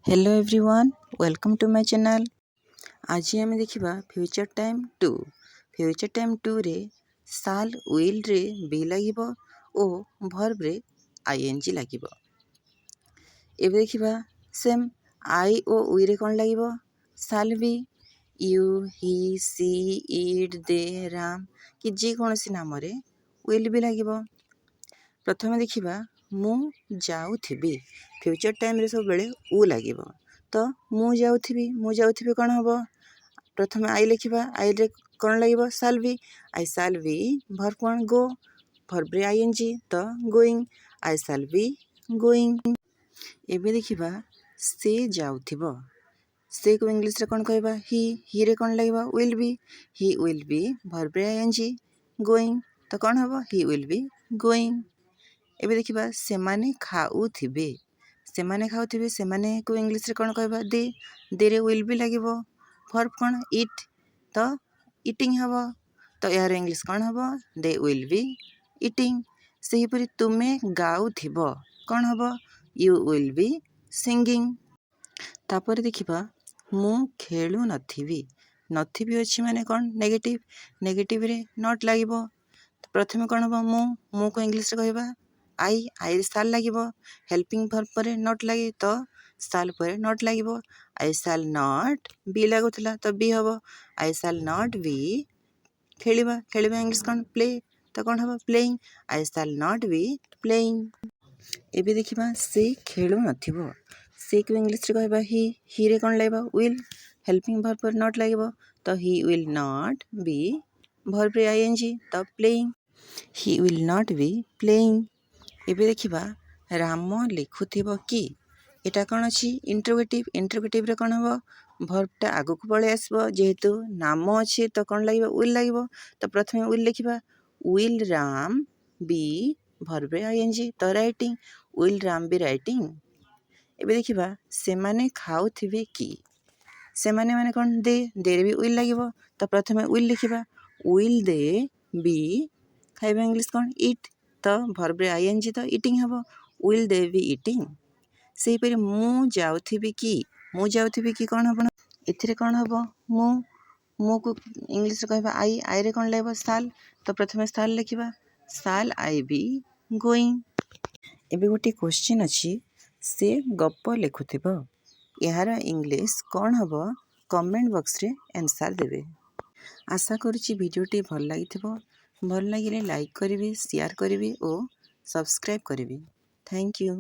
Hello everyone, welcome to my channel. आज आम देखा फ्यूचर टाइम 2। फ्यूचर टाइम 2 रे साल विल रे बी लगे और भर्ब रे आईएनजी लगे। एबे देखा सेम आई और वी रे कौन लगे साल भी you he see it they Ram कि जेकोसी नाम रे विल भी लगे। प्रथम देखा मु जाऊथिबी फ्यूचर टाइम रे सब बेले उ लगे तो मु जाऊथिबी कौन हम प्रथम आई लिखा आई रे कौन लगे साल भी आई साल भी भर्ब कौन गो भर्ब रे आईएनजी तो गोइंग आई साल बी गोइंग। एबे देखा से जाऊथिबो से को इंग्लिश रे कौन कहबा ही रे कौन लगे ही विल बी भर्ब रे आईएनजी गोइंग तो कौन हम ही विल बी गोइंग। एबे देखा सेमाने खाऊथिबे सेमाने को इंग्लिश रे कौन कहबा दे रे विल बी लगे भर्ब कौन इट तो इटिंग हम तो यार इंग्लिश कौन हम दे विल बी इटिंग। सेहीपरि तुमे गाउथिबो कौन हम यू विल बी सिंगिंग। तापर देखा मु खेलु नथिबी अच्छी माने कौन नेगेटिव रे नॉट लगे प्रथम कौन हम मु को इंग्लिश रे कहबा आई साल लगे हेल्पिंग भर्ब पर नॉट लगे तो साल पर नॉट लगे आई साल नॉट बी लगुला तो बी हम आई साल नॉट बी खेलिबा इंग्लिश कौन प्ले तो कौन हम प्लेइंग आई साल नॉट बी प्लेइंग। एबे देखा से खेलु नथिबो से को इंग्लिश रे कहबा ही रे कौन लगे विल हेल्पिंग भर्ब पर नॉट लगे तो he will not be verb रे आईएनजी तो playing he will not be playing. एबे देखा राम लिखुथिबो कि एटा कौन अच्छी इंटरोगेटिव रे कौन हम भर्बटा आगु को पड़े आसबो जेहेतु नाम अच्छे तो कौन लगे लगे तो प्रथम विल लिखा विल राम बी भर्ब रे आईएनजी तो writing will Ram be writing. एबे देखा सेमाने खाऊथिबे कि सेमाने माने कौन दे रे भी विल लगे तो प्रथम विल लिखा विल दे बी खाइबा इंग्लिश कौन इट तो भर्ब रे आईएनजी तो इटिंग हम विल दे बी इटिंग। सेहीपरि मु जाऊथिबी कि कौन हम एथिरे कौन हम मु को इंग्लिश रे कहबा आई रे कौन लगे साल तो प्रथम साल लिखा साल आई बी गोइंग। एबे गोटे क्वेश्चन अच्छी से गप लिखुथिबो यार इंग्लिश कौन हम कमेंट बॉक्स रे आंसर देबे। आशा करुच्ची भिडियोटी भल लगी लाइक करी शेयर करी और सब्सक्राइब करी। Thank you.